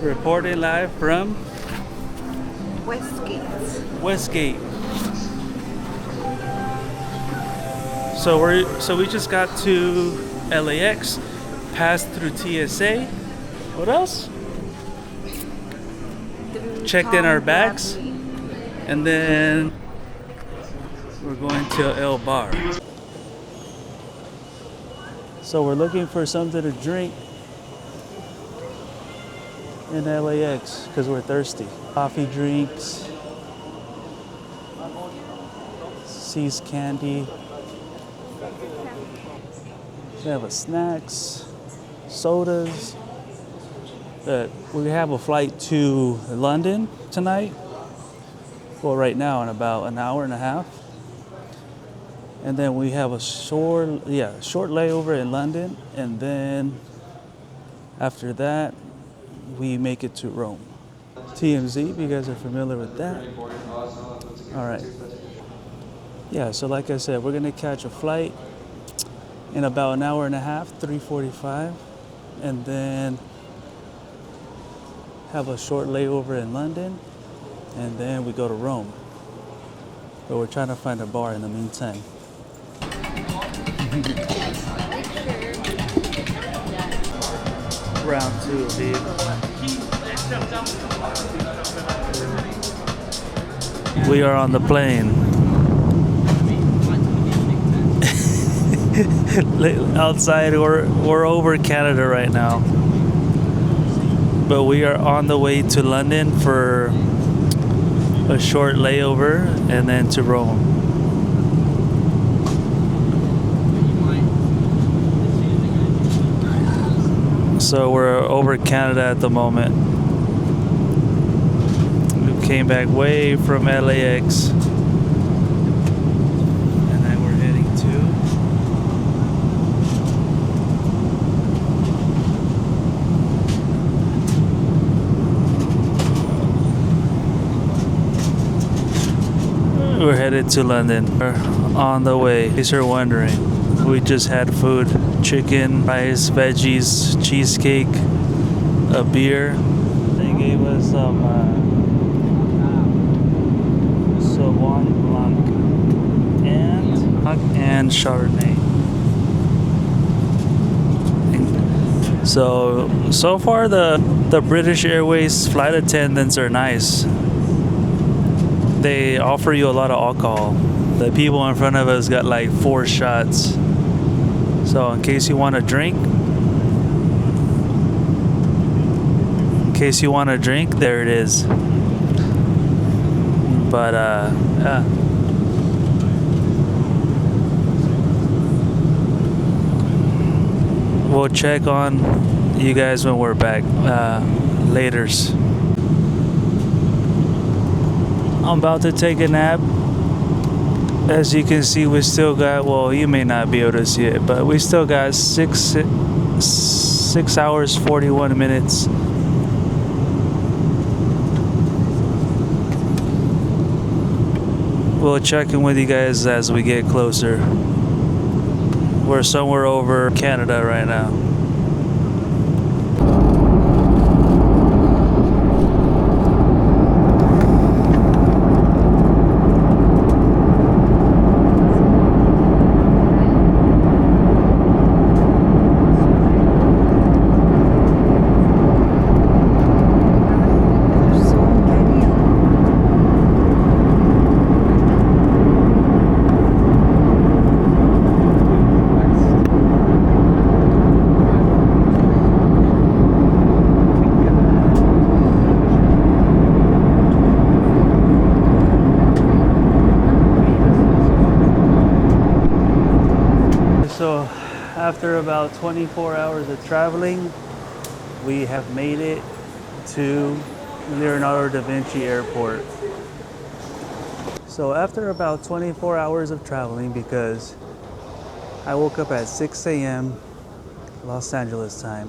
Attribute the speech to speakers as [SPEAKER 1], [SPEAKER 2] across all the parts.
[SPEAKER 1] Reporting live from
[SPEAKER 2] Westgate.
[SPEAKER 1] Westgate. So we just got to LAX, passed through TSA. What else? Checked in our bags, and then we're going to El Bar. So we're looking for something to drink in LAX because we're thirsty. Coffee drinks, Seas Candy. We have snacks, sodas. We have a flight to London tonight. Well, right now in about an hour and a half. And then we have a short layover in London. And then after that, we make it to Rome. TMZ, if you guys are familiar with that. All right. Yeah, so like I said, we're gonna catch a flight in about an hour and a half, 3:45, and then have a short layover in London, and then we go to Rome. But we're trying to find a bar in the meantime. Round 2, dude. We are on the plane. Outside, we're over Canada right now, but we are on the way to London for a short layover and then to Rome. So we're over Canada at the moment. We came back way from LAX. We're headed to London. We're on the way. In case you're wondering, we just had food: chicken, rice, veggies, cheesecake, a beer. They gave us some Sauvignon Blanc and Chardonnay. So far the British Airways flight attendants are nice. They offer you a lot of alcohol. The people in front of us got like 4 shots. So in case you want to drink, there it is. But we'll check on you guys when we're back. Laters. I'm about to take a nap. As you can see, we still got, well, you may not be able to see it, but we still got 6 hours, 41 minutes. We'll check in with you guys as we get closer. We're somewhere over Canada right now. So after about 24 hours of traveling, we have made it to Leonardo da Vinci Airport. So after about 24 hours of traveling, because I woke up at 6 a.m. Los Angeles time,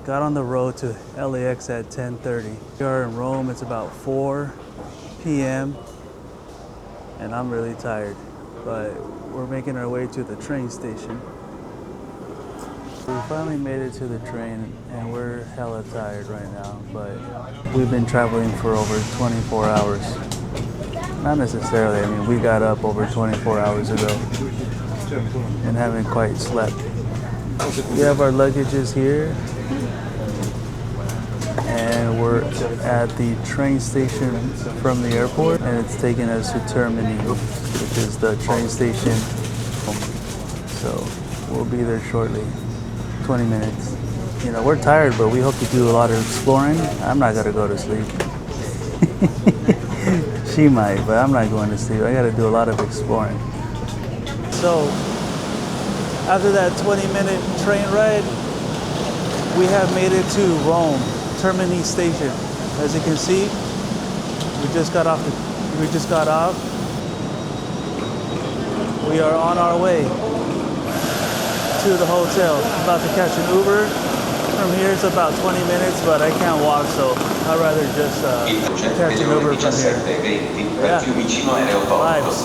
[SPEAKER 1] got on the road to LAX at 10:30. We are in Rome, it's about 4 p.m. and I'm really tired, but we're making our way to the train station. We finally made it to the train and we're hella tired right now, but we've been traveling for over 24 hours. Not necessarily, I mean, we got up over 24 hours ago and haven't quite slept. We have our luggages here and we're at the train station from the airport and it's taking us to Termini, which is the train station. So we'll be there shortly. 20 minutes. You know, we're tired, but we hope to do a lot of exploring. I'm not gonna go to sleep. She might, but I'm not going to sleep. I gotta do a lot of exploring. So, after that 20-minute train ride, we have made it to Rome, Termini station. As you can see, we just got off. We are on our way to the hotel. About to catch an Uber. From here it's about 20 minutes, but I can't walk, so I'd rather just catch an Uber from here. Yeah. Vibes.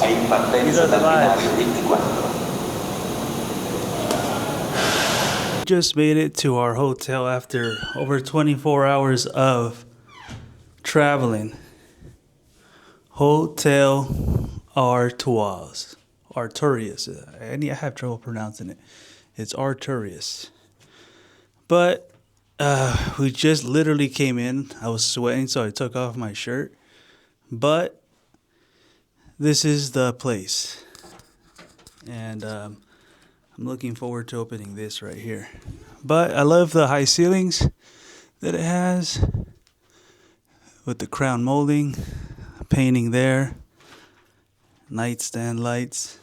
[SPEAKER 1] These are the vibes. Just made it to our hotel after over 24 hours of traveling. Hotel Artois. Arturius. I have trouble pronouncing it. It's Arturius. But we just literally came in. I was sweating, so I took off my shirt. But this is the place. And I'm looking forward to opening this right here. But I love the high ceilings that it has with the crown molding, painting there, nightstand lights,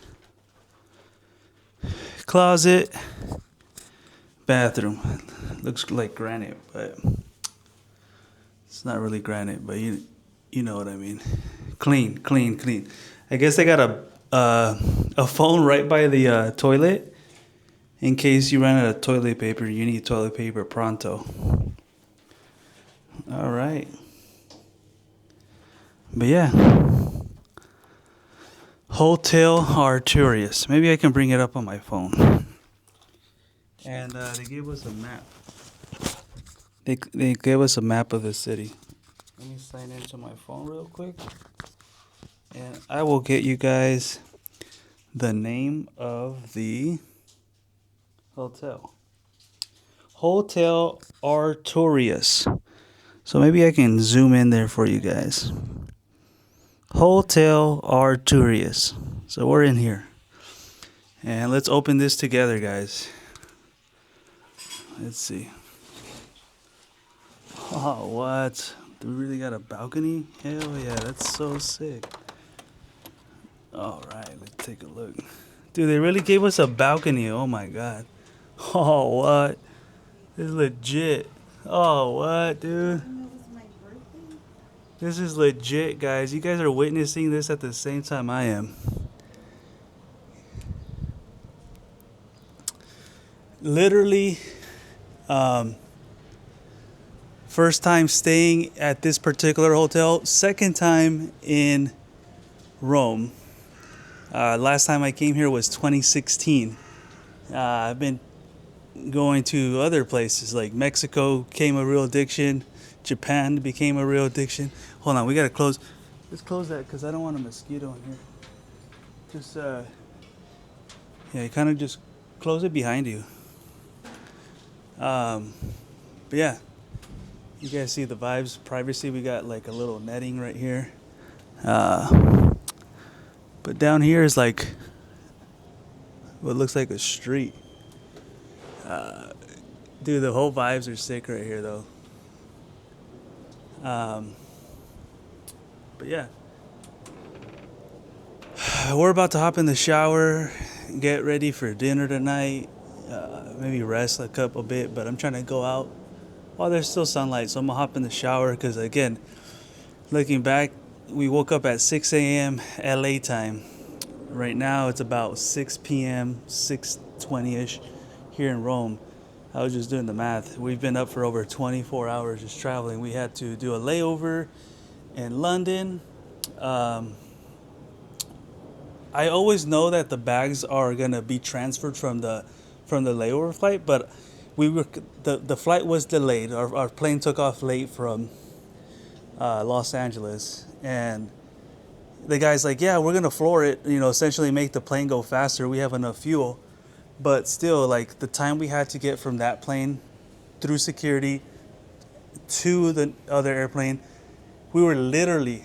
[SPEAKER 1] closet, bathroom. Looks like granite, but it's not really granite, but you know what I mean. Clean. I guess they got a phone right by the toilet in case you run out of toilet paper. You need toilet paper pronto. All right. But yeah. Hotel Arturius. Maybe I can bring it up on my phone. And they gave us a map. They gave us a map of the city. Let me sign into my phone real quick. And I will get you guys the name of the hotel. Hotel Arturius. So maybe I can zoom in there for you guys. Hotel Arturius. So we're in here. And let's open this together, guys. Let's see. Oh, what? Do we really got a balcony? Hell yeah, that's so sick. All right, let's take a look. Dude, they really gave us a balcony. Oh my god. Oh, what? This is legit. Oh, what, dude? This is legit, guys. You guys are witnessing this at the same time I am. Literally, first time staying at this particular hotel. Second time in Rome. Last time I came here was 2016. I've been going to other places like Mexico became a real addiction. Japan became a real addiction. Hold on, we gotta close. Let's close that because I don't want a mosquito in here. Just yeah, you kind of just close it behind you. But yeah, you guys see the vibes. Privacy. We got like a little netting right here. But down here is like what looks like a street. Dude, the whole vibes are sick right here though. But yeah, we're about to hop in the shower, get ready for dinner tonight, maybe rest a couple bit, but I'm trying to go out while there's still sunlight, so I'm gonna hop in the shower because again, looking back, we woke up at 6 a.m. LA time. Right now it's about 6 p.m., 6:20ish here in Rome. I was just doing the math. We've been up for over 24 hours just traveling. We had to do a layover in London. I always know that the bags are gonna be transferred from the layover flight, but we were the flight was delayed. Our plane took off late from Los Angeles, and the guy's like, yeah, we're gonna floor it, essentially make the plane go faster. We have enough fuel. But still, like, the time we had to get from that plane through security to the other airplane, we were literally,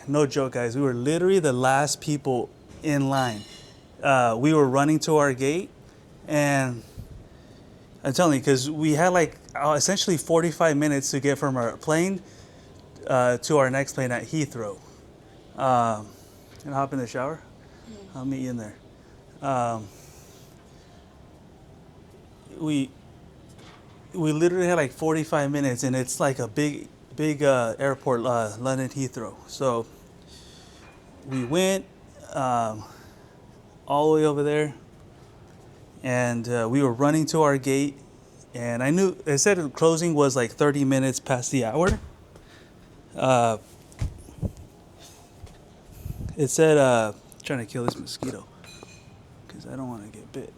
[SPEAKER 1] no joke, guys, we were literally the last people in line. We were running to our gate, and I'm telling you, because we had like essentially 45 minutes to get from our plane to our next plane at Heathrow. Can I hop in the shower? I'll meet you in there. We literally had like 45 minutes, and it's like a big airport, London Heathrow. So we went all the way over there, and we were running to our gate, and I knew it said the closing was like 30 minutes past the hour. It said trying to kill this mosquito because I don't want to get bit.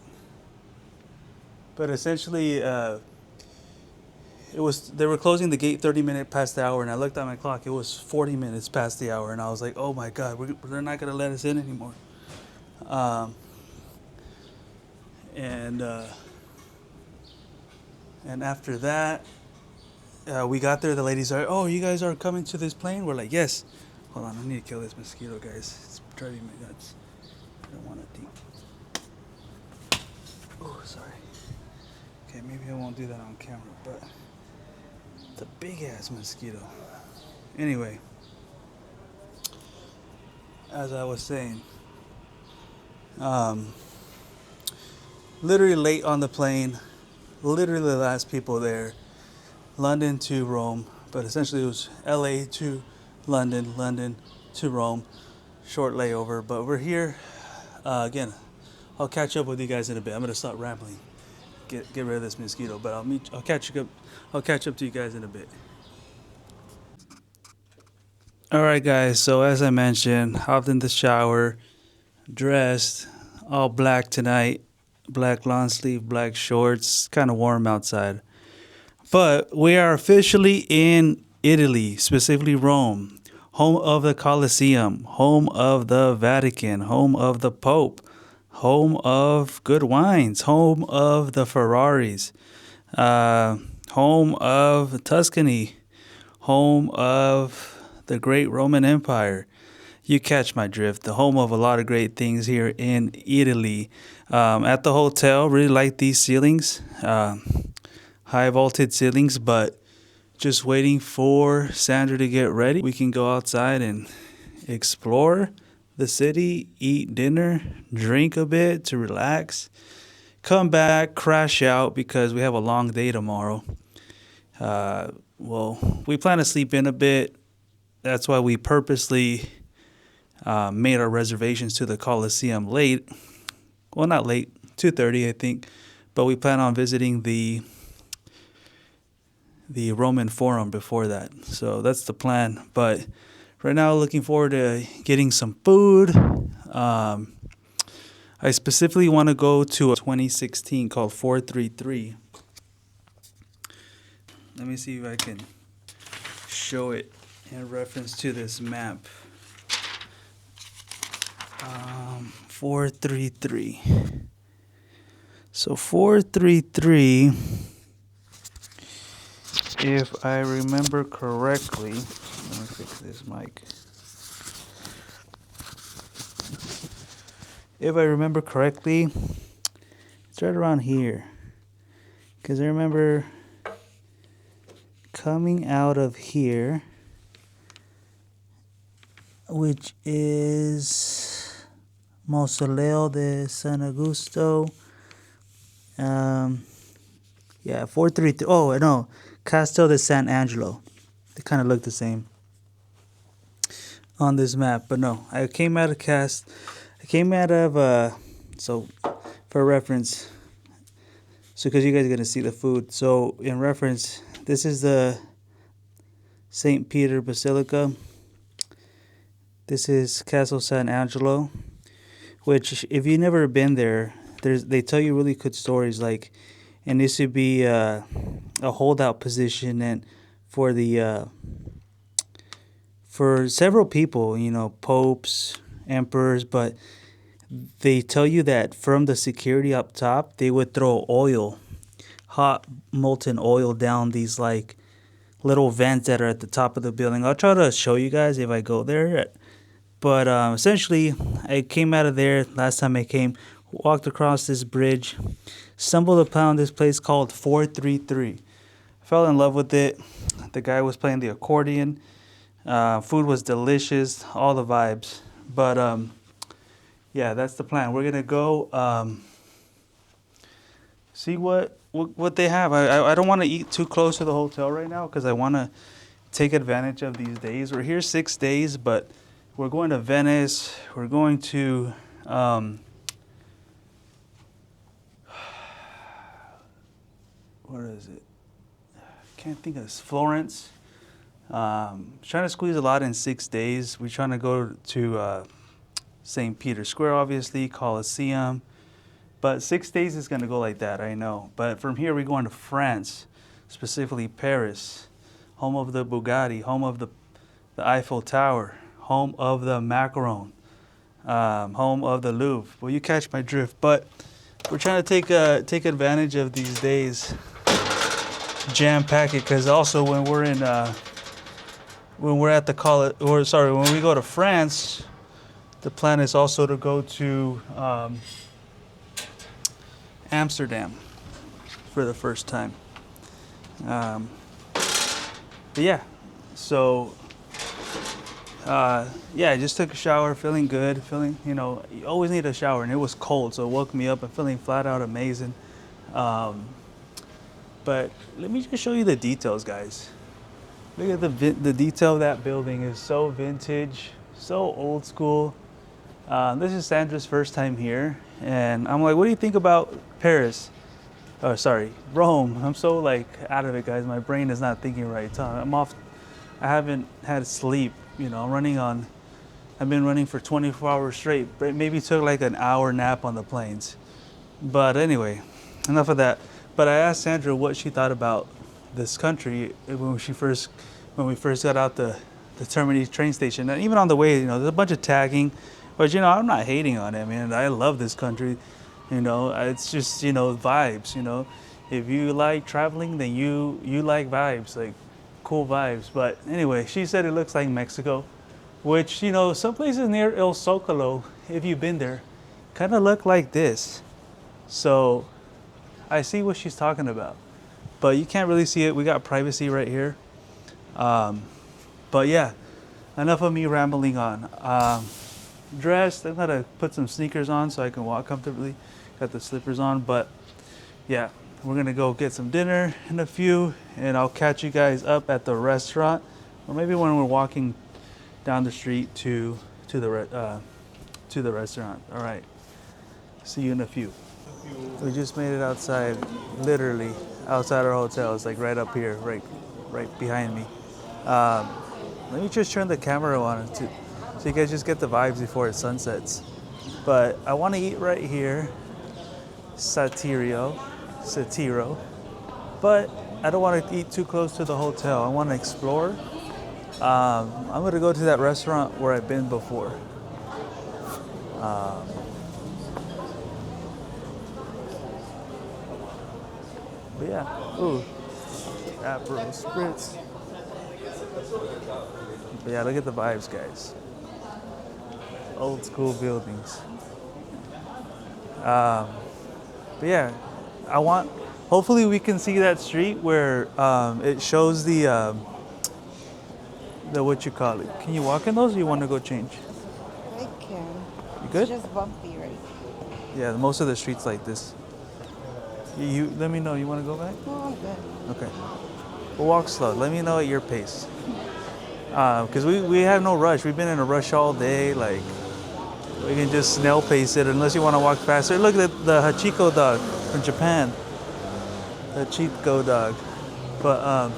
[SPEAKER 1] But essentially, they were closing the gate 30 minutes past the hour, and I looked at my clock. It was 40 minutes past the hour, and I was like, "Oh my God, they're not gonna let us in anymore." And after that, we got there. The ladies are, "Oh, you guys are coming to this plane?" We're like, "Yes." Hold on, I need to kill this mosquito, guys. It's driving me nuts. I don't want to deep. Oh, sorry. Okay, maybe I won't do that on camera, but it's a big ass mosquito. Anyway, as I was saying, literally late on the plane, literally the last people there, London to Rome, but essentially it was LA to London, London to Rome, short layover, but we're here. Again, I'll catch up with you guys in a bit. I'm gonna stop rambling, get rid of this mosquito, but I'll catch up to you guys in a bit. All right, guys. So as I mentioned, hopped in the shower, dressed, all black tonight, black long sleeve, black shorts. Kind of warm outside, but we are officially in Italy, specifically Rome, home of the Colosseum, home of the Vatican, home of the Pope, home of good wines, home of the Ferraris, home of Tuscany, home of the great Roman Empire. You catch my drift. The home of a lot of great things here in Italy. At the hotel, really like these ceilings, high vaulted ceilings, but just waiting for Sandra to get ready. We can go outside and explore the city, eat dinner, drink a bit to relax, come back, crash out because we have a long day tomorrow. Well, we plan to sleep in a bit. That's why we purposely made our reservations to the Colosseum late. Well, not late, 2:30 I think, but we plan on visiting the Roman Forum before that. So that's the plan. But right now, looking forward to getting some food. I specifically want to go to a 2016 called 433. Let me see if I can show it in reference to this map. 433. So 433, if I remember correctly, let me fix this mic. If I remember correctly, it's right around here. Because I remember coming out of here, which is Mausoleo de San Augusto. Yeah, 433. Oh, no, Castel de San Angelo. They kind of look the same on this map, but no, I came out of so for reference, so because you guys are gonna see the food. So in reference, this is the St. Peter Basilica. This is Castle San Angelo, which if you've never been there, they tell you really good stories. Like and this would be a holdout position and for the for several people, you know, popes, emperors, but they tell you that from the security up top, they would throw oil, hot molten oil down these like little vents that are at the top of the building. I'll try to show you guys if I go there. But essentially, I came out of there last time I came, walked across this bridge, stumbled upon this place called 433. Fell in love with it. The guy was playing the accordion. Food was delicious, all the vibes. But yeah, that's the plan. We're gonna go see what they have. I don't want to eat too close to the hotel right now because I want to take advantage of these days. We're here 6 days, but we're going to Venice. We're going to where is it? Can't think of this. Florence. Trying to squeeze a lot in 6 days. We're trying to go to St. Peter's Square, obviously, Colosseum. But 6 days is going to go like that, I know. But from here, we're going to France, specifically Paris, home of the Bugatti, home of the Eiffel Tower, home of the Macaron, home of the Louvre. Well, you catch my drift. But we're trying to take advantage of these days, jam pack it, because also when we're in when we're at the when we go to France, the plan is also to go to Amsterdam for the first time. But yeah, so yeah, I just took a shower, feeling good, you know, you always need a shower, and it was cold, so it woke me up. I'm feeling flat out amazing. But let me just show you the details, guys. Look at the detail of that building. Is so vintage, so old school. This is Sandra's first time here, and I'm like, what do you think about Paris? Oh, sorry, Rome. I'm so like out of it, guys. My brain is not thinking right. I'm off. I haven't had sleep. You know, I've been running for 24 hours straight. But maybe took like an hour nap on the planes. But anyway, enough of that. But I asked Sandra what she thought about this country when we first got out the Termini train station. And even on the way, you know, there's a bunch of tagging. But, you know, I'm not hating on it. I mean, I love this country. You know, it's just, you know, vibes, you know. If you like traveling, then you like vibes, like cool vibes. But anyway, she said it looks like Mexico, which, you know, some places near El Zocalo, if you've been there, kind of look like this. So I see what she's talking about. But you can't really see it. We got privacy right here. But yeah, enough of me rambling on. Dressed, I'm gonna put some sneakers on so I can walk comfortably. Got the slippers on, but yeah, we're gonna go get some dinner in a few, and I'll catch you guys up at the restaurant, or maybe when we're walking down the street to the restaurant. All right, see you in a few. We just made it outside, literally outside our hotel. It's like right up here, right behind me. Let me just turn the camera on so you guys just get the vibes before it sunsets. But I want to eat right here, Satiro, but I don't want to eat too close to the hotel. I want to explore. I'm going to go to that restaurant where I've been before. But yeah, ooh, Aperol Spritz. But yeah, look at the vibes, guys. Old school buildings. But yeah, hopefully we can see that street where it shows the what you call it. Can you walk in those or you want to go change?
[SPEAKER 2] I can.
[SPEAKER 1] You good?
[SPEAKER 2] It's just bumpy, right?
[SPEAKER 1] Yeah, most of the streets like this. You let me know. You want to go back?
[SPEAKER 2] No, I'm good.
[SPEAKER 1] Okay. We'll walk slow. Let me know at your pace. Because we have no rush. We've been in a rush all day. Like, we can just snail pace it unless you want to walk faster. Look at the Hachiko dog from Japan. The Hachiko dog. But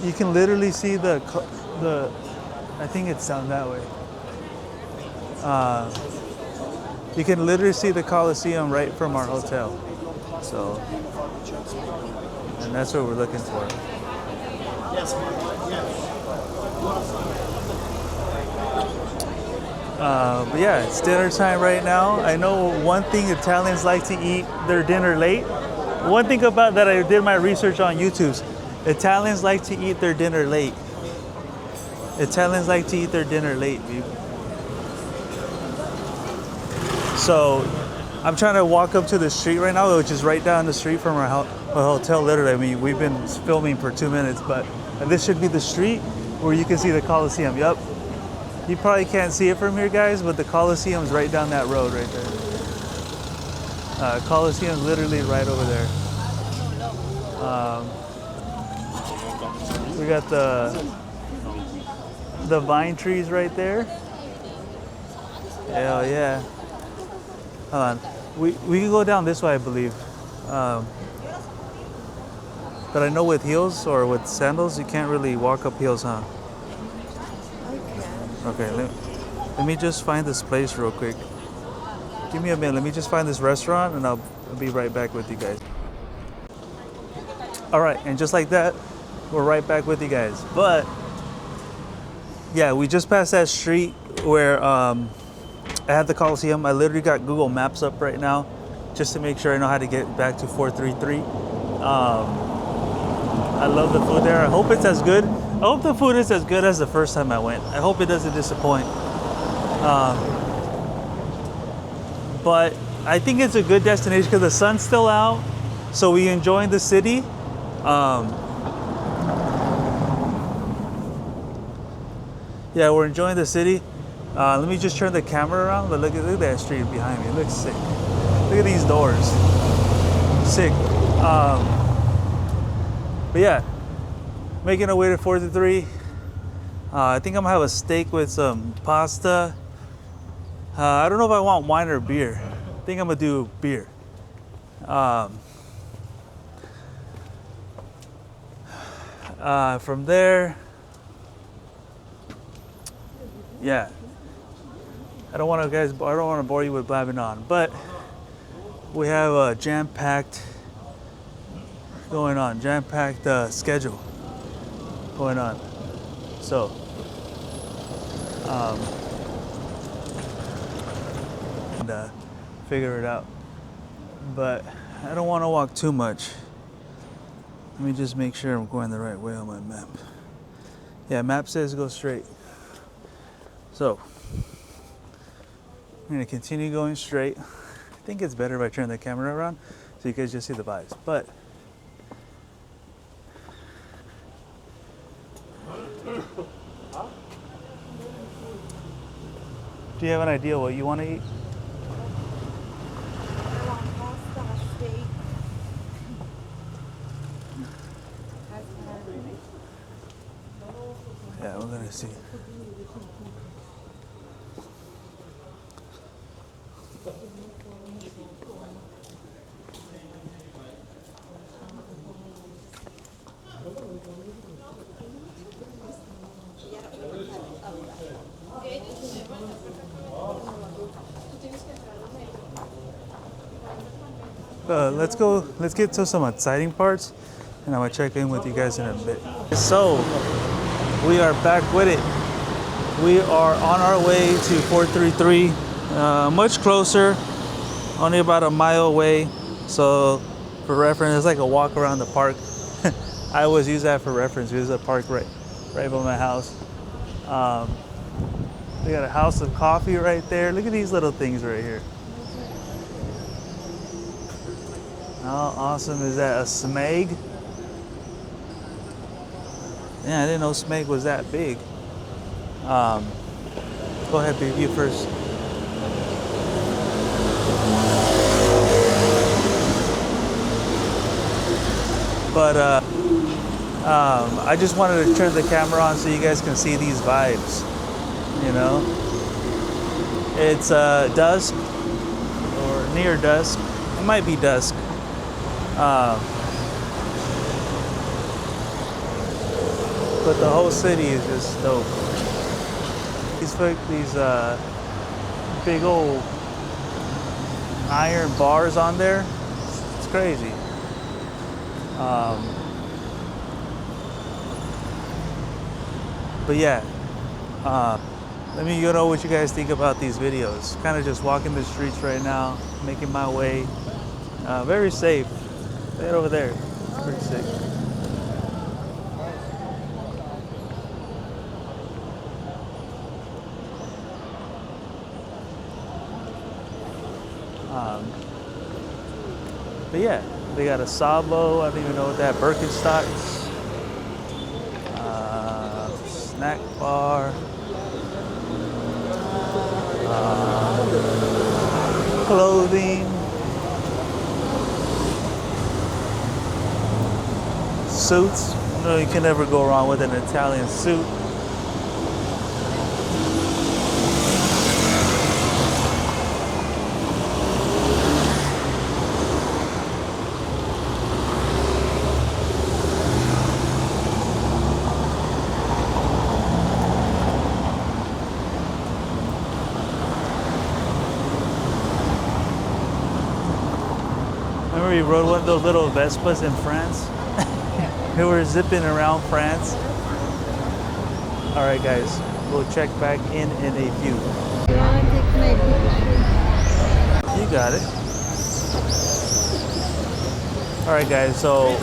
[SPEAKER 1] you can literally see the I think it's down that way. You can literally see the Colosseum right from our hotel. So, and that's what we're looking for. But yeah, it's dinner time right now. I know one thing Italians like to eat their dinner late. One thing about that I did my research on YouTube, Italians like to eat their dinner late. Italians like to eat their dinner late, dude. So I'm trying to walk up to the street right now, which is right down the street from our hotel. Literally, I mean, we've been filming for 2 minutes, but this should be the street where you can see the Coliseum. Yep. You probably can't see it from here, guys, but the Coliseum's right down that road right there. Coliseum's literally right over there. We got the vine trees right there. Hell yeah. Hold on. We can go down this way, I believe. But I know with heels or with sandals, you can't really walk up heels, huh? Okay, let me just find this place real quick. Give me a minute. Let me just find this restaurant and I'll be right back with you guys. All right, and just like that, we're right back with you guys. But yeah, we just passed that street where I had the Coliseum. I literally got Google Maps up right now just to make sure I know how to get back to 433. I love the food there. I hope it's as good. I hope the food is as good as the first time I went. I hope it doesn't disappoint. But I think it's a good destination because the sun's still out, so we enjoying the city. Yeah, we're enjoying the city. Let me just turn the camera around. But look at that street behind me. It looks sick. Look at these doors. Sick. But yeah, making our way to 43. I think I'm gonna have a steak with some pasta. I don't know if I want wine or beer. I think I'm gonna do beer. From there, yeah. I don't want to bore you with blabbing on, but we have a jam-packed schedule going on. So, and figure it out. But I don't want to walk too much. Let me just make sure I'm going the right way on my map. Yeah, map says go straight. So, I'm gonna continue going straight. I think it's better if I turn the camera around so you guys just see the vibes. But do you have an idea what you want to eat?
[SPEAKER 2] I want pasta, steak.
[SPEAKER 1] Yeah, we're gonna see. Let's get to some exciting parts, and I'm gonna check in with you guys in a bit. So, we are back with it. We are on our way to 433, much closer, only about a mile away. So, for reference, it's like a walk around the park. I always use that for reference. There's a park right by my house. We got a house of coffee right there. Look at these little things right here. How awesome is that? A Smeg? Yeah, I didn't know Smeg was that big. Go ahead, baby, you first. But I just wanted to turn the camera on so you guys can see these vibes. You know, it's dusk or near dusk. It might be dusk. But the whole city is just dope. These big old iron bars on there It's crazy. But yeah, let me know what you guys think about these videos. Kind of just walking the streets right now, making my way. Very safe. Right over there. It's pretty sick. But yeah, they got a Sabo. I don't even know what that Birkenstocks. Snack bar. Clothing. Suits. You know, you can never go wrong with an Italian suit. Remember we rode one of those little Vespas in France? We were zipping around France. All right, guys, we'll check back in a few.
[SPEAKER 2] You want to take my picture?
[SPEAKER 1] You got it. All right, guys, so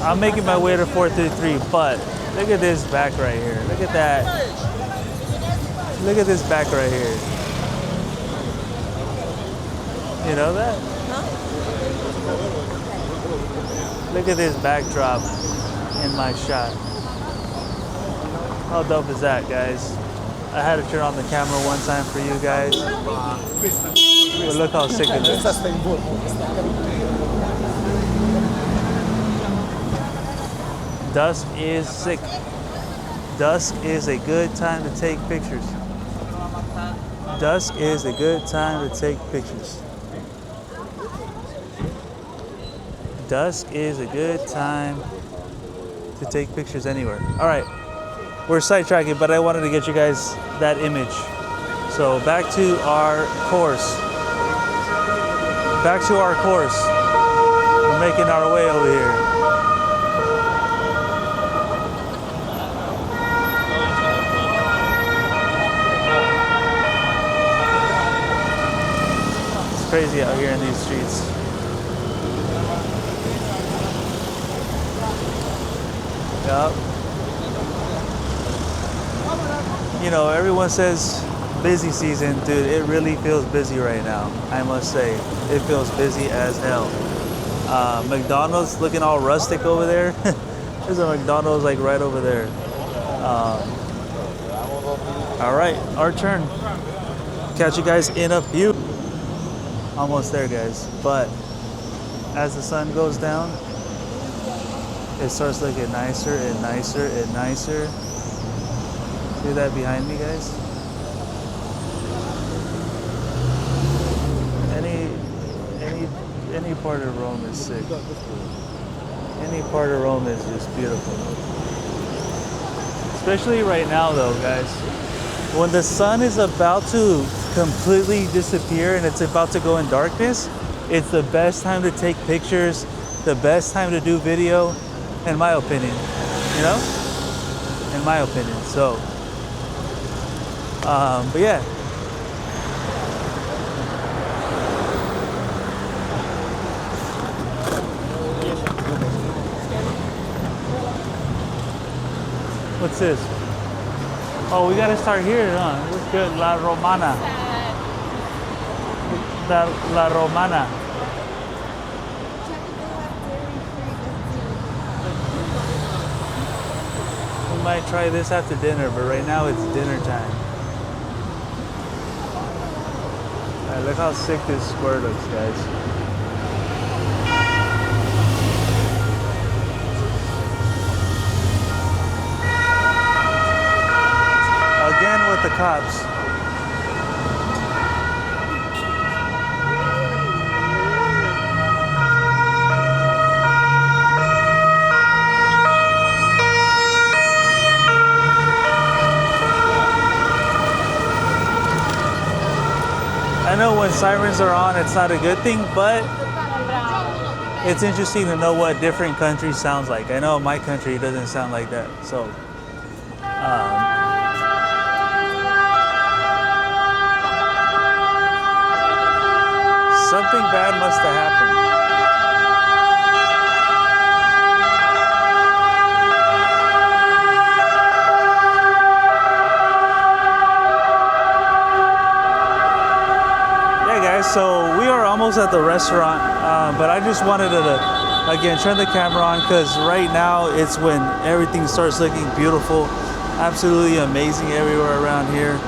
[SPEAKER 1] I'm making my way to 433, but look at this back right here. Look at that. Look at this back right here. You know that? Look at this backdrop in my shot. How dope is that, guys? I had to turn on the camera one time for you guys. But look how sick it is. Dusk is sick. Dusk is a good time to take pictures. Dusk is a good time to take pictures. Dusk is a good time to take pictures anywhere. All right, we're sidetracking, but I wanted to get you guys that image. So back to our course. Back to our course. We're making our way over here. It's crazy out here in these streets. Yep. You know, everyone says busy season. Dude, it really feels busy right now, I must say. It feels busy as hell. McDonald's looking all rustic over there. There's a McDonald's like right over there. All right, our turn. Catch you guys in a few. Almost there, guys. But as the sun goes down, it starts looking nicer and nicer and nicer. See that behind me, guys? Any part of Rome is sick. Any part of Rome is just beautiful. Especially right now though, guys. When the sun is about to completely disappear and it's about to go in darkness, it's the best time to take pictures, the best time to do video, in my opinion, you know? In my opinion, so. But yeah. What's this? Oh, we gotta start here, huh? Let's go La Romana. La Romana. We might try this after dinner, but right now it's dinner time. Alright, look how sick this square looks, guys. Again with the cops. I know when sirens are on, it's not a good thing, but it's interesting to know what different countries sounds like. I know my country doesn't sound like that. So something bad must have happened. Yeah, guys, so we are almost at the restaurant, but I just wanted to, again, turn the camera on because right now it's when everything starts looking beautiful. Absolutely amazing everywhere around here.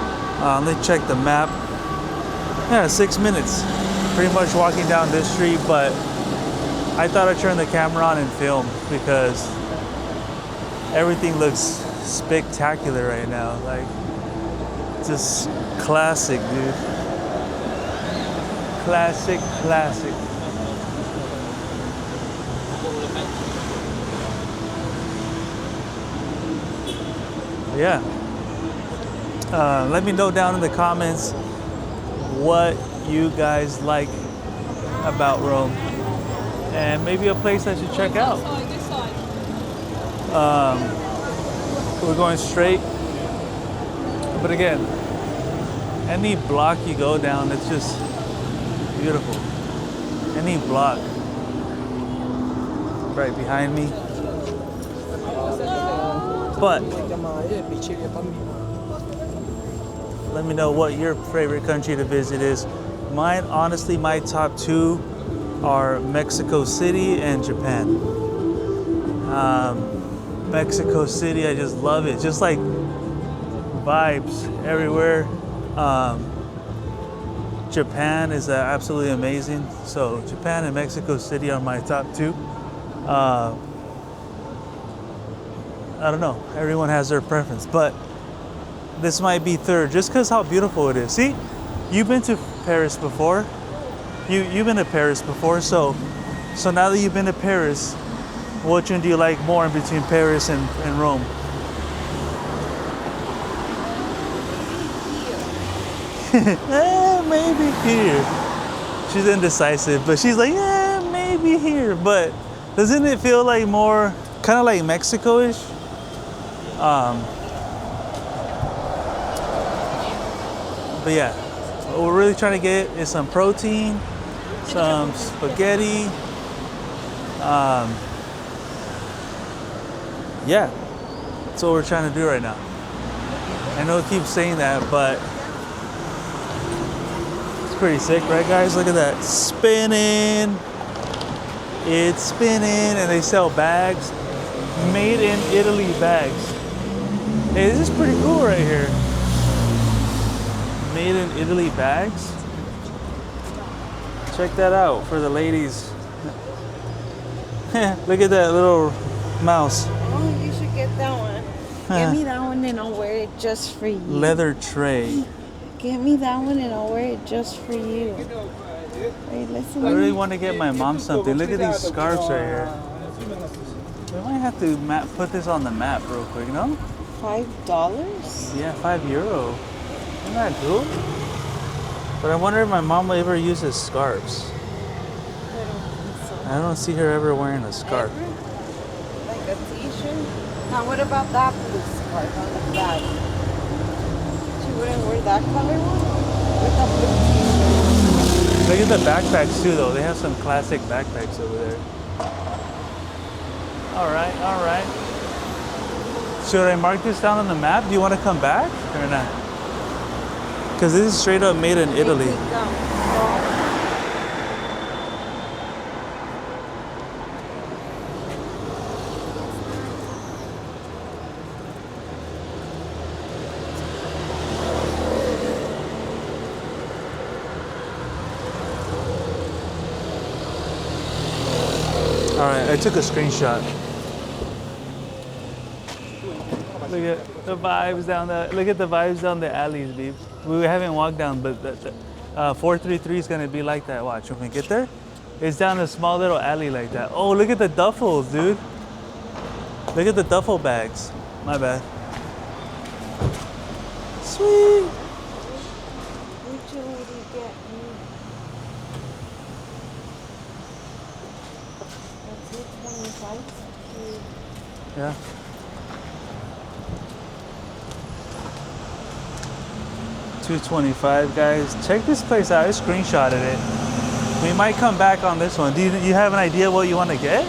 [SPEAKER 1] Let's check the map. Yeah, 6 minutes. Pretty much walking down this street, but I thought I'd turn the camera on and film because everything looks spectacular right now. Like, just classic, dude. Classic, classic. Yeah. Let me know down in the comments what you guys like about Rome and maybe a place I should check out. We're going straight, but again, any block you go down, it's just beautiful. Any block. Right behind me. But let me know what your favorite country to visit is. Mine, honestly, my top two are Mexico City and Japan. Mexico City, I just love it. Just like vibes everywhere. Japan is absolutely amazing. So Japan and Mexico City are my top two. I don't know. Everyone has their preference, but this might be third just because how beautiful it is. See, you've been to Paris before. You've been to Paris before, so now that you've been to Paris, which one do you like more in between Paris and Rome? Maybe here. She's indecisive, but she's like, yeah, maybe here. But doesn't it feel like more kind of like Mexico-ish? But yeah, what we're really trying to get is some protein, some spaghetti. Yeah, that's what we're trying to do right now. I know I keep saying that, but it's pretty sick, right, guys? Look at that, spinning. It's spinning, and they sell bags, made in Italy bags. Hey, this is pretty cool right here. Made in Italy bags. Check that out for the ladies. Look at that little mouse.
[SPEAKER 2] Oh, you should get that one. Get me that one and I'll wear it just for you.
[SPEAKER 1] Leather tray.
[SPEAKER 2] Get me that one and I'll wear it just for you. Wait, listen.
[SPEAKER 1] I really want to get my mom something. Look at these scarves right here. We might have to put this on the map real quick, no?
[SPEAKER 2] $5?
[SPEAKER 1] Yeah, €5. Isn't that cool? But I wonder if my mom will ever use scarves.
[SPEAKER 2] I don't think so.
[SPEAKER 1] I don't see her ever wearing a scarf.
[SPEAKER 2] Ever? Like a t-shirt? Now what about that blue scarf on the back? She wouldn't wear that color one? With a blue t-shirt?
[SPEAKER 1] Look at the backpacks too though. They have some classic backpacks over there. All right, all right. Should I mark this down on the map? Do you want to come back or not? Because this is straight up made in Italy. All right, I took a screenshot. Look at the vibes down the. Look at the vibes down the alleys, babe. We haven't walked down, but 433 is gonna be like that. Watch when we get there. It's down a small little alley like that. Oh, look at the duffels, dude. Look at the duffel bags. My bad. Sweet.
[SPEAKER 2] Which one did you get me? 25.
[SPEAKER 1] Yeah. $225, guys. Check this place out. I screenshotted it. We might come back on this one. Do you have an idea what you want to get?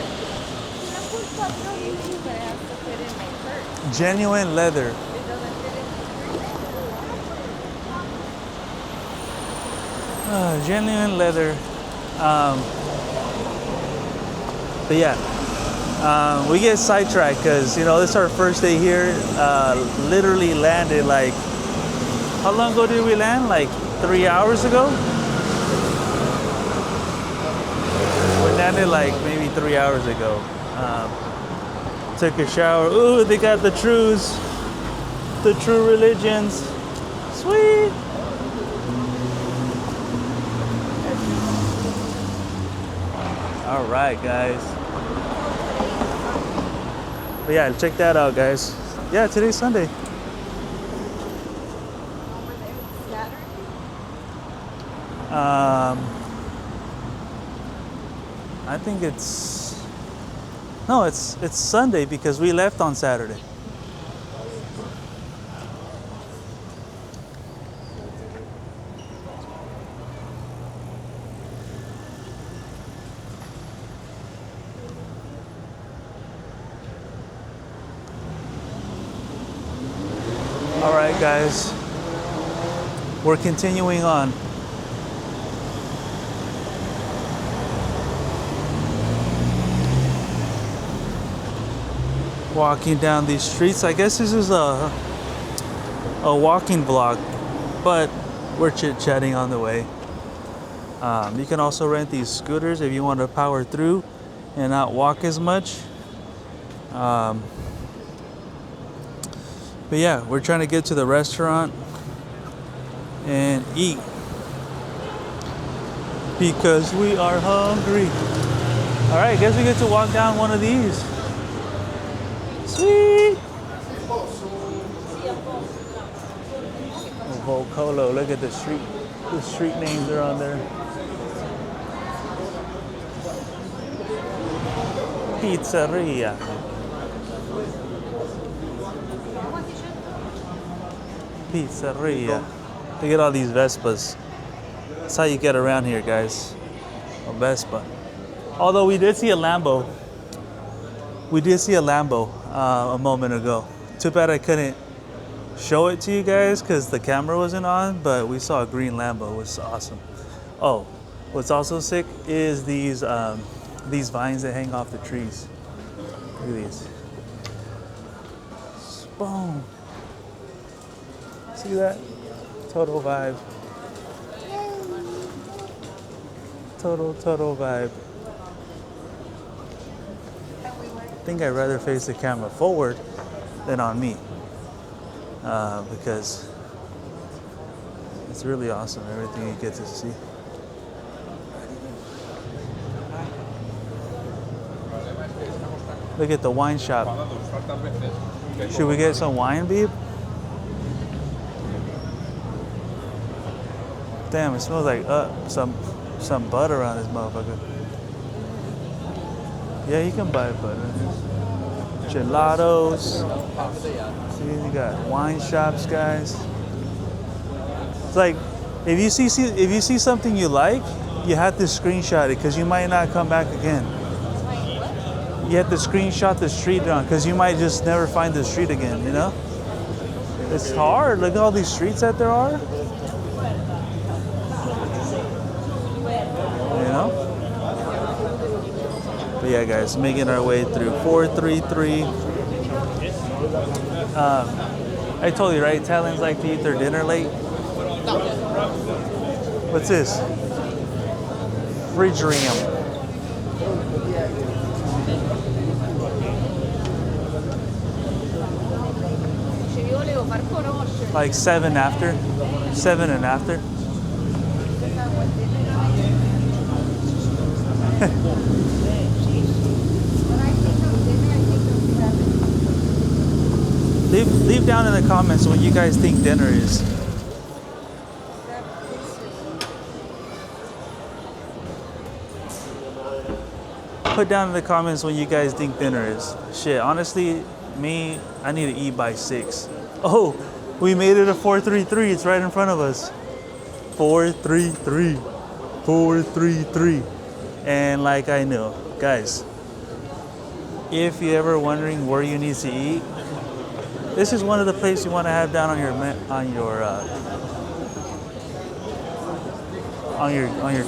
[SPEAKER 1] Genuine leather. Genuine leather. But yeah, we get sidetracked because this is our first day here. Literally landed like, how long ago did we land? Like 3 hours ago. We landed like maybe 3 hours ago. Took a shower. Ooh, they got the true religions. Sweet. All right, guys. But yeah, check that out, guys. Yeah, today's Sunday. I think it's Sunday because we left on Saturday. All right, guys. We're continuing on. Walking down these streets. I guess this is a walking vlog, but we're chit-chatting on the way. You can also rent these scooters if you want to power through and not walk as much. But yeah, we're trying to get to the restaurant and eat because we are hungry. All right, guess we get to walk down one of these. Sweet. Oh, Volcolo, look at the street names are on there. Pizzeria. Pizzeria. Look at all these Vespas. That's how you get around here, guys. A Vespa. Although we did see a Lambo. We did see a Lambo a moment ago. Too bad I couldn't show it to you guys because the camera wasn't on, but we saw a green Lambo. It was awesome. Oh, what's also sick is these vines that hang off the trees. Look at these. Boom. See that? Total vibe. Total vibe. I think I'd rather face the camera forward than on me. Because it's really awesome, everything you get to see. Look at the wine shop. Should we get some wine, babe? Damn, it smells like some butter on this motherfucker. Yeah, you can buy butter. Gelatos. See, you got wine shops, guys. It's like if you see something you like, you have to screenshot it because you might not come back again. You have to screenshot the street down because you might just never find the street again, you know? It's hard. Look at all these streets that there are. You know? But yeah, guys, making our way through 433. I told you, right? Italians like to eat their dinner late. What's this? Frigium. Like 7 after. 7 and after. Leave down in the comments what you guys think dinner is. Put down in the comments when you guys think dinner is. Shit, honestly, me, I need to eat by 6. Oh, we made it a 433. It's right in front of us. 433. 433. And like I knew, guys, if you're ever wondering where you need to eat, this is one of the places you want to have down on your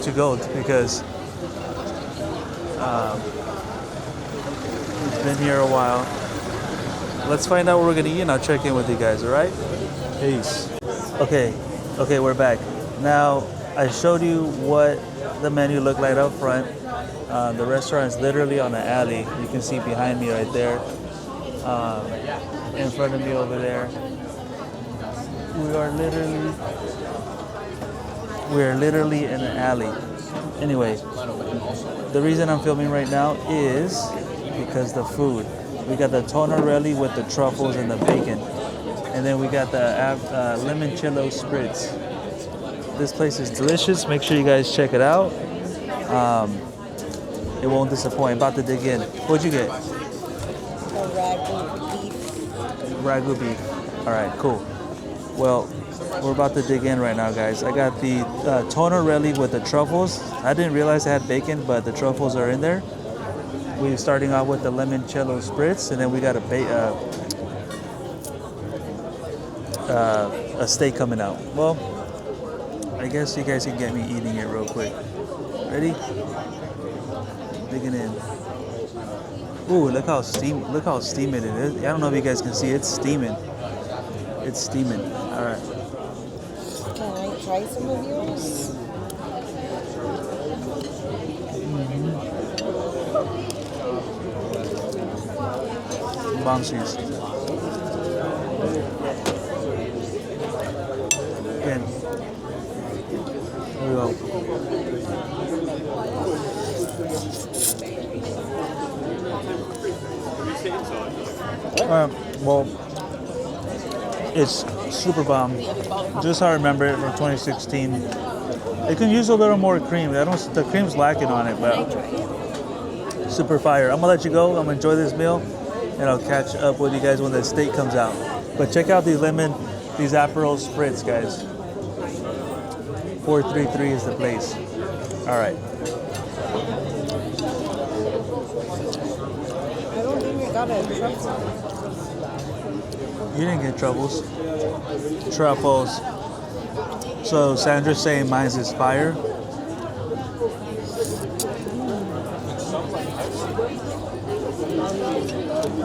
[SPEAKER 1] to go, because it's been here a while. Let's find out what we're gonna eat, and I'll check in with you guys. All right? Peace. Okay, we're back. Now I showed you what the menu looked like up front. The restaurant is literally on an alley. You can see behind me right there. In front of me over there. We are literally in an alley. Anyway, the reason I'm filming right now is because the food. We got the tonarelli with the truffles and the bacon. And then we got the limoncello spritz. This place is delicious. Make sure you guys check it out. It won't disappoint. About to dig in. What'd you get?
[SPEAKER 2] A ragu beef.
[SPEAKER 1] Ragu beef. All right, cool. Well, we're about to dig in right now, guys. I got the tonarelli with the truffles. I didn't realize it had bacon, but the truffles are in there. We're starting off with the limoncello spritz, and then we got a steak coming out. Well, I guess you guys can get me eating it real quick. Ready? Digging in. Ooh, look how steamy it is. I don't know if you guys can see. It's steaming. It's steaming. All right.
[SPEAKER 2] Can I try some of yours?
[SPEAKER 1] Bouncies. Again. There we go. Well, it's super bomb. Just how I remember it from 2016. It can use a little more cream. The cream's lacking on it, but super fire. I'm gonna let you go. I'm gonna enjoy this meal, and I'll catch up with you guys when the steak comes out. But check out these Aperol spritz, guys. 433 is the place. All right.
[SPEAKER 2] I don't think I got a truffle.
[SPEAKER 1] You didn't get truffles. Truffles. So Sandra's saying mine's is fire.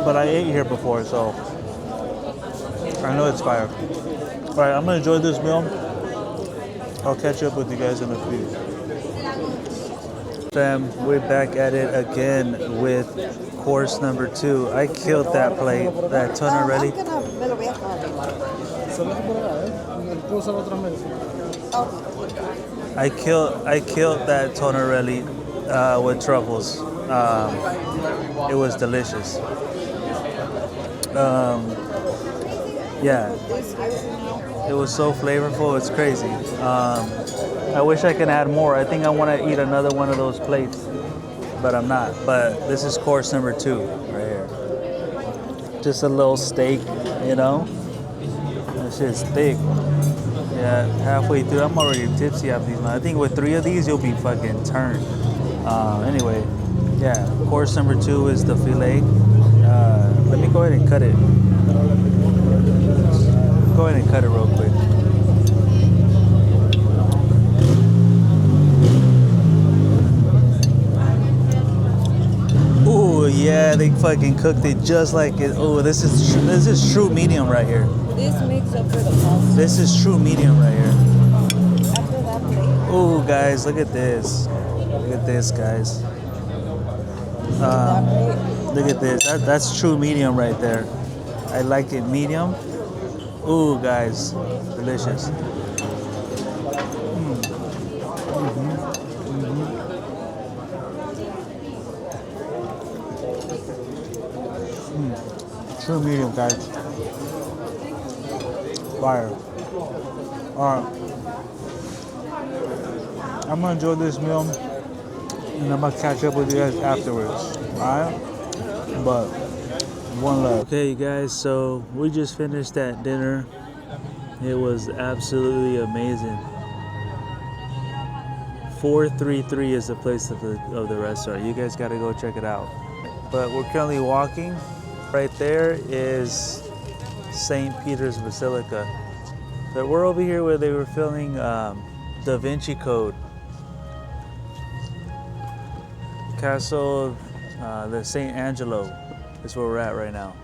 [SPEAKER 1] But I ate here before, so I know it's fire. All right, I'm gonna enjoy this meal. I'll catch up with you guys in a few. Fam, we're back at it again with course number 2. I killed that plate, that tonarelli. I killed that tonarelli with truffles. It was delicious. Yeah, it was so flavorful. It's crazy. I wish I could add more. I think I want to eat another one of those plates, but I'm not. But this is course number 2 right here. Just a little steak, you know. This shit's thick. Yeah, halfway through, I'm already tipsy after these. I think with 3 of these, you'll be fucking turned. Anyway, yeah, course number 2 is the filet. Let me go ahead and cut it. Go ahead and cut it real quick. Ooh, yeah, they fucking cooked it just like it. Ooh, this is true medium right here.
[SPEAKER 2] This makes up for the pasta.
[SPEAKER 1] This is true medium right here.
[SPEAKER 2] After that plate.
[SPEAKER 1] Ooh, guys, look at this. Look at this, guys. Look at this. That's true medium right there. I like it medium. Ooh, guys, delicious. True medium, guys. Fire. All right. I'm gonna enjoy this meal. and I'm gonna catch up with you guys afterwards. Alright? But one left. Okay, you guys, so we just finished that dinner. It was absolutely amazing. 433 is the place of the restaurant. You guys gotta go check it out. But we're currently walking. Right there is St. Peter's Basilica. But we're over here where they were filming Da Vinci Code. Castle of the St. Angelo is where we're at right now.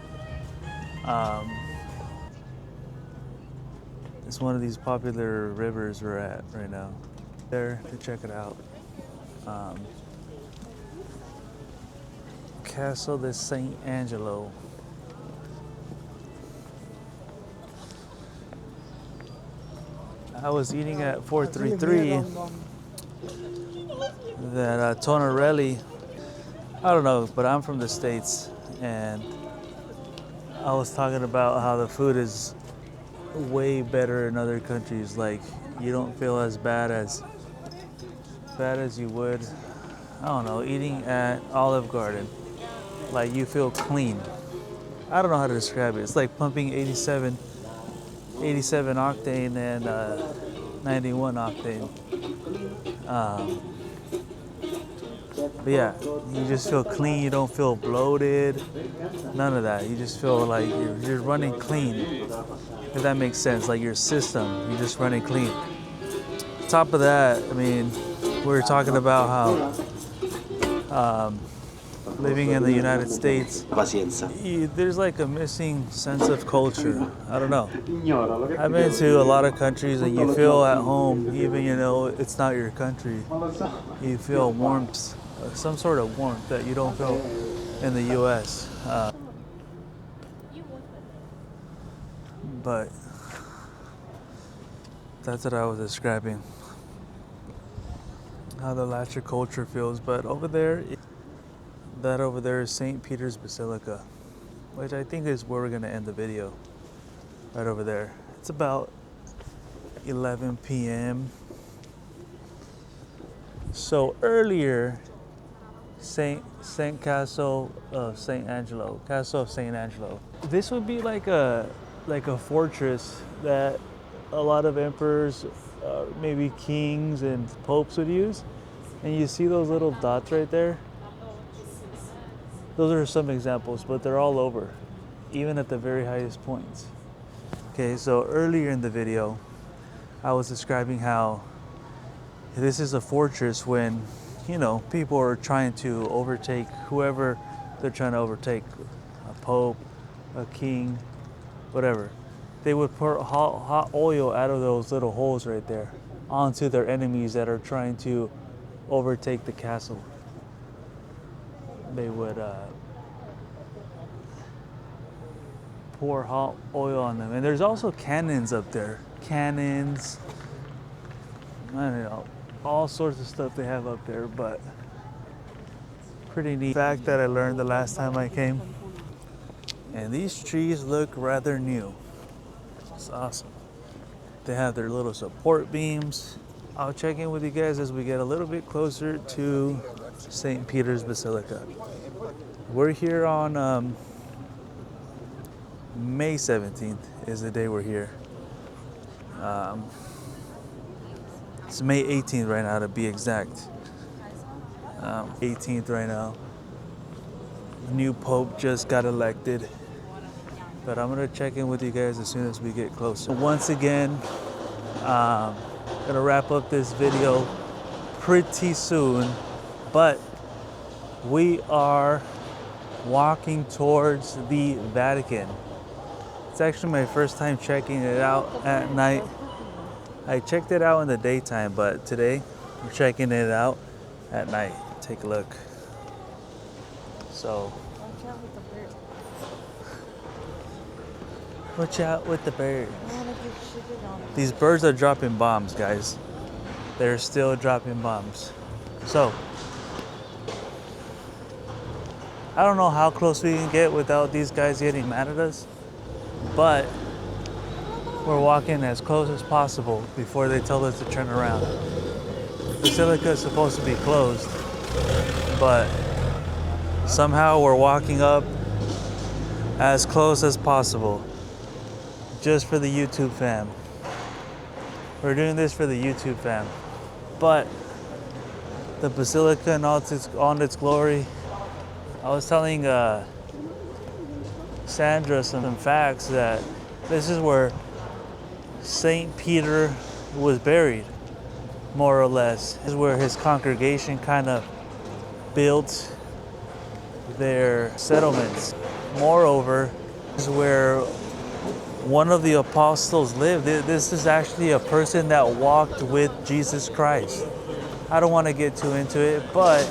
[SPEAKER 1] It's one of these popular rivers we're at right now. There to check it out. Castle de St. Angelo. I was eating at 433 that Tonarelli. I don't know, but I'm from the States, and I was talking about how the food is way better in other countries. Like, you don't feel as bad as you would, I don't know, eating at Olive Garden. Like, you feel clean. I don't know how to describe it. It's like pumping 87 octane and 91 octane. But yeah, you just feel clean. You don't feel bloated. None of that. You just feel like you're running clean. If that makes sense, like your system, you're just running clean. Top of that, I mean, we were talking about how living in the United States, there's like a missing sense of culture. I don't know. I've been to a lot of countries and you feel at home, even it's not your country. You feel warmth, some sort of warmth that you don't feel in the U.S. But that's what I was describing, how the Latcher culture feels. But over there is St. Peter's Basilica, which I think is where we're gonna end the video, right over there. It's about 11 p.m. So earlier, Saint Castle of St. Angelo. This would be like a fortress that a lot of emperors, maybe kings and popes would use. And you see those little dots right there? Those are some examples, but they're all over, even at the very highest points. Okay, so earlier in the video, I was describing how this is a fortress when, people are trying to overtake whoever they're trying to overtake, a pope, a king, whatever. They would pour hot oil out of those little holes right there onto their enemies that are trying to overtake the castle. They would pour hot oil on them. And there's also cannons up there. Cannons, I don't know, all sorts of stuff they have up there, but pretty neat fact that I learned the last time I came. And these trees look rather new. It's awesome. They have their little support beams. I'll check in with you guys as we get a little bit closer to St. Peter's Basilica. We're here on May 17th is the day we're here. It's May 18th right now to be exact. 18th right now. New Pope just got elected. But I'm gonna check in with you guys as soon as we get closer. Once again, gonna wrap up this video pretty soon, but we are walking towards the Vatican. It's actually my first time checking it out at night. I checked it out in the daytime, but today we're checking it out at night. Take a look. So, watch out with the birds. These birds are dropping bombs, guys. They're still dropping bombs. So, I don't know how close we can get without these guys getting mad at us, but we're walking as close as possible before they tell us to turn around. The basilica is supposed to be closed, but somehow we're walking up as close as possible just for the YouTube fam. We're doing this for the YouTube fam. But the Basilica in all its glory, I was telling Sandra some facts that this is where Saint Peter was buried, more or less. This is where his congregation kind of built their settlements. Moreover, this is where one of the apostles lived. This is actually a person that walked with Jesus Christ. I don't want to get too into it, but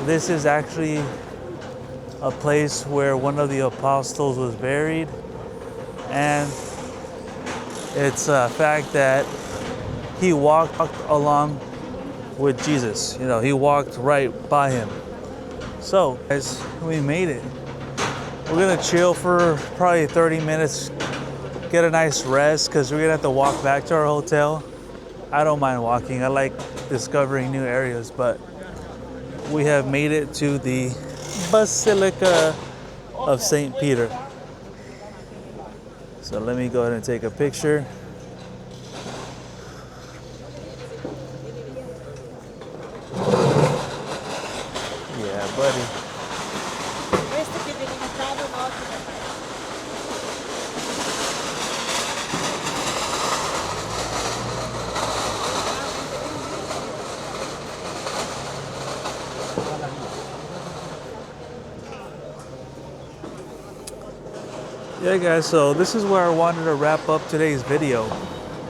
[SPEAKER 1] this is actually a place where one of the apostles was buried, and it's a fact that he walked along with Jesus. You know, he walked right by him. So, guys, we made it. We're gonna chill for probably 30 minutes, get a nice rest, because we're gonna have to walk back to our hotel. I don't mind walking. I like discovering new areas, but we have made it to the Basilica of St. Peter. So let me go ahead and take a picture. Yeah, buddy. Yeah, guys, so this is where I wanted to wrap up today's video.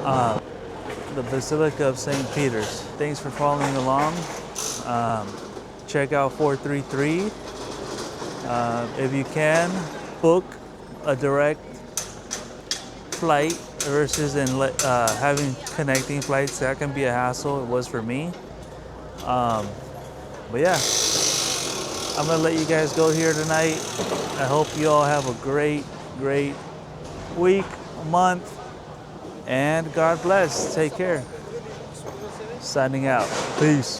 [SPEAKER 1] The Basilica of St. Peter's. Thanks for following along. Check out 433. If you can, book a direct flight versus having connecting flights. That can be a hassle. It was for me. But yeah, I'm gonna let you guys go here tonight. I hope you all have a great week, month, and God bless. Take care. Signing out. Peace.